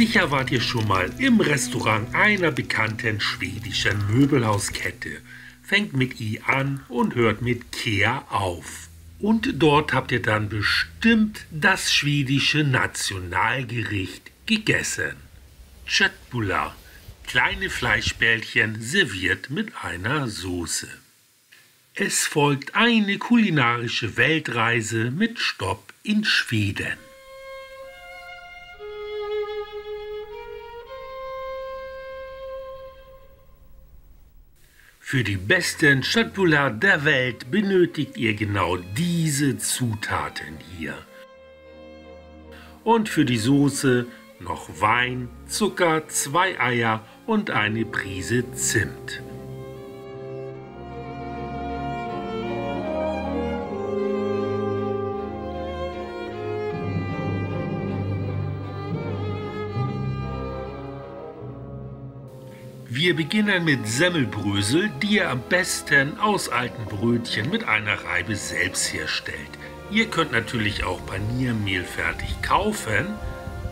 Sicher wart ihr schon mal im Restaurant einer bekannten schwedischen Möbelhauskette. Fängt mit I an und hört mit Kea auf. Und dort habt ihr dann bestimmt das schwedische Nationalgericht gegessen. Köttbullar, kleine Fleischbällchen serviert mit einer Soße. Es folgt eine kulinarische Weltreise mit Stopp in Schweden. Für die besten Köttbullar der Welt benötigt ihr genau diese Zutaten hier. Und für die Soße noch Wein, Zucker, 2 Eier und eine Prise Zimt. Wir beginnen mit Semmelbrösel, die ihr am besten aus alten Brötchen mit einer Reibe selbst herstellt. Ihr könnt natürlich auch Paniermehl fertig kaufen,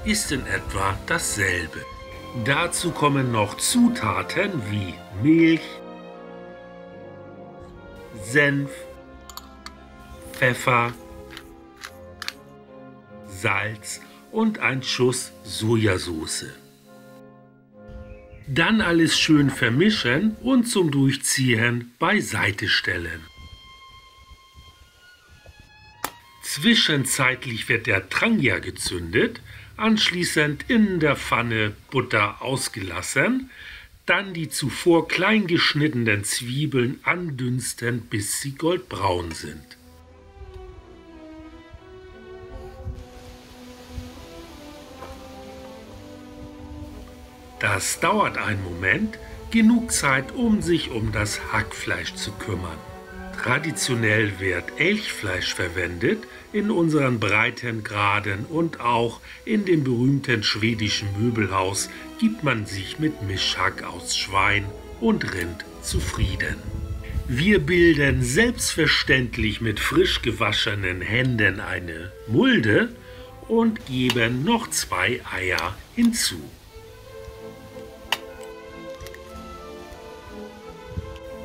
ist in etwa dasselbe. Dazu kommen noch Zutaten wie Milch, Senf, Pfeffer, Salz und ein Schuss Sojasauce. Dann alles schön vermischen und zum Durchziehen beiseite stellen. Zwischenzeitlich wird der Trangia gezündet, anschließend in der Pfanne Butter ausgelassen, dann die zuvor klein geschnittenen Zwiebeln andünsten, bis sie goldbraun sind. Das dauert einen Moment, genug Zeit, um sich um das Hackfleisch zu kümmern. Traditionell wird Elchfleisch verwendet, in unseren Breitengraden und auch in dem berühmten schwedischen Möbelhaus gibt man sich mit Mischhack aus Schwein und Rind zufrieden. Wir bilden selbstverständlich mit frisch gewaschenen Händen eine Mulde und geben noch 2 Eier hinzu.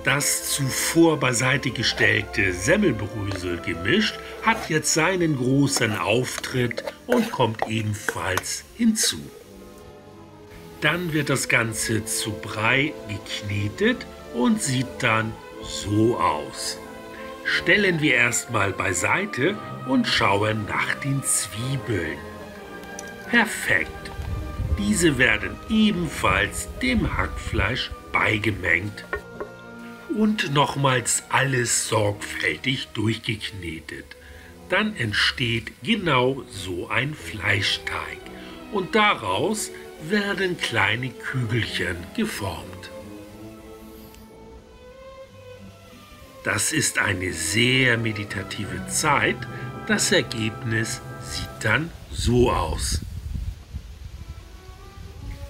Das zuvor beiseite gestellte Semmelbrösel-Gemisch hat jetzt seinen großen Auftritt und kommt ebenfalls hinzu. Dann wird das Ganze zu Brei geknetet und sieht dann so aus. Stellen wir erstmal beiseite und schauen nach den Zwiebeln. Perfekt! Diese werden ebenfalls dem Hackfleisch beigemengt und nochmals alles sorgfältig durchgeknetet. Dann entsteht genau so ein Fleischteig und daraus werden kleine Kügelchen geformt. Das ist eine sehr meditative Zeit. Das Ergebnis sieht dann so aus.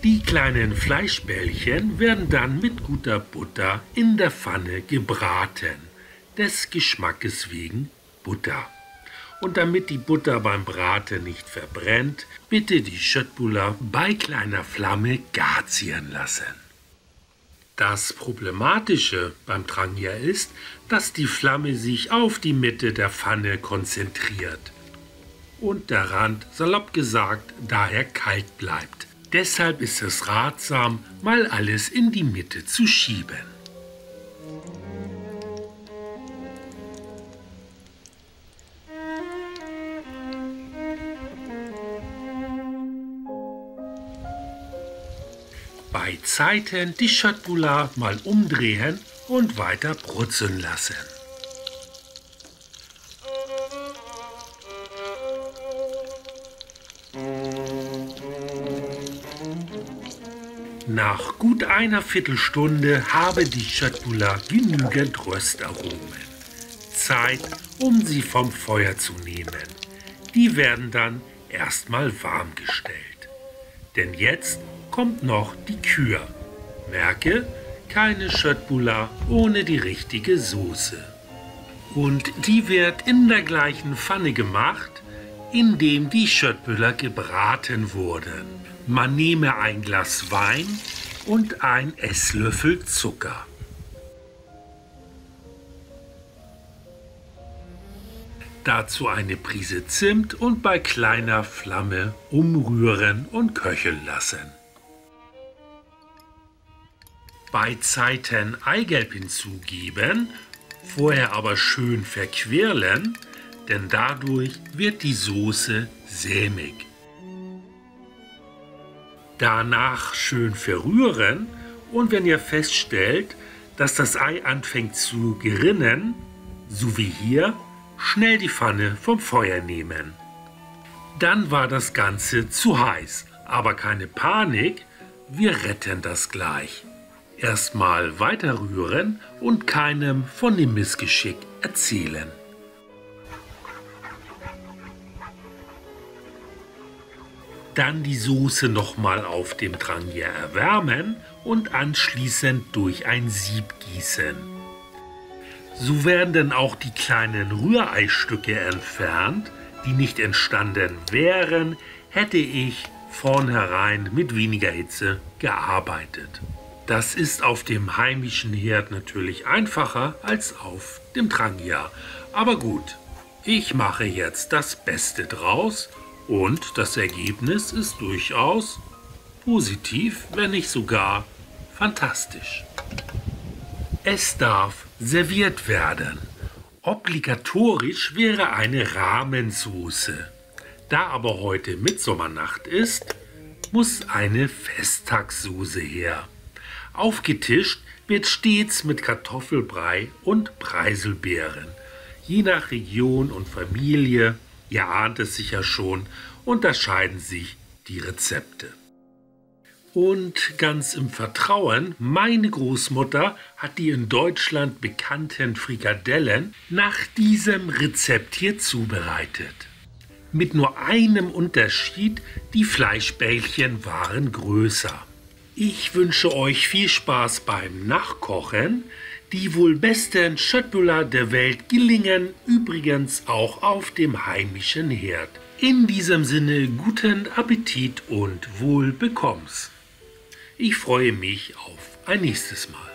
Die kleinen Fleischbällchen werden dann mit guter Butter in der Pfanne gebraten, des Geschmackes wegen Butter. Und damit die Butter beim Braten nicht verbrennt, bitte die Köttbullar bei kleiner Flamme gar ziehen lassen. Das Problematische beim Trangia ist, dass die Flamme sich auf die Mitte der Pfanne konzentriert und der Rand, salopp gesagt, daher kalt bleibt. Deshalb ist es ratsam, mal alles in die Mitte zu schieben. Bei Zeiten die Köttbullar mal umdrehen und weiter brutzeln lassen. Nach gut einer Viertelstunde habe die Köttbullar genügend Röstaromen. Zeit, um sie vom Feuer zu nehmen. Die werden dann erstmal warm gestellt. Denn jetzt kommt noch die Kür. Merke, keine Köttbullar ohne die richtige Soße. Und die wird in der gleichen Pfanne gemacht, in dem die Schöttbüller gebraten wurden. Man nehme ein Glas Wein und ein Esslöffel Zucker. Dazu eine Prise Zimt und bei kleiner Flamme umrühren und köcheln lassen. Bei Zeiten Eigelb hinzugeben, vorher aber schön verquirlen, denn dadurch wird die Soße sämig. Danach schön verrühren und wenn ihr feststellt, dass das Ei anfängt zu gerinnen, so wie hier, schnell die Pfanne vom Feuer nehmen. Dann war das Ganze zu heiß, aber keine Panik, wir retten das gleich. Erstmal weiter rühren und keinem von dem Missgeschick erzählen. Dann die Soße nochmal auf dem Trangier erwärmen und anschließend durch ein Sieb gießen. So werden dann auch die kleinen Rühreistücke entfernt, die nicht entstanden wären, hätte ich vornherein mit weniger Hitze gearbeitet. Das ist auf dem heimischen Herd natürlich einfacher als auf dem Trangier. Aber gut, ich mache jetzt das Beste draus und das Ergebnis ist durchaus positiv, wenn nicht sogar fantastisch. Es darf serviert werden. Obligatorisch wäre eine Rahmensoße. Da aber heute Mitsommernacht ist, muss eine Festtagssoße her. Aufgetischt wird stets mit Kartoffelbrei und Preiselbeeren. Je nach Region und Familie, ihr ahnt es sicher schon, unterscheiden sich die Rezepte. Und ganz im Vertrauen, meine Großmutter hat die in Deutschland bekannten Frikadellen nach diesem Rezept hier zubereitet. Mit nur einem Unterschied, die Fleischbällchen waren größer. Ich wünsche euch viel Spaß beim Nachkochen. Die wohl besten Schöttbüller der Welt gelingen übrigens auch auf dem heimischen Herd. In diesem Sinne guten Appetit und Wohlbekommens. Ich freue mich auf ein nächstes Mal.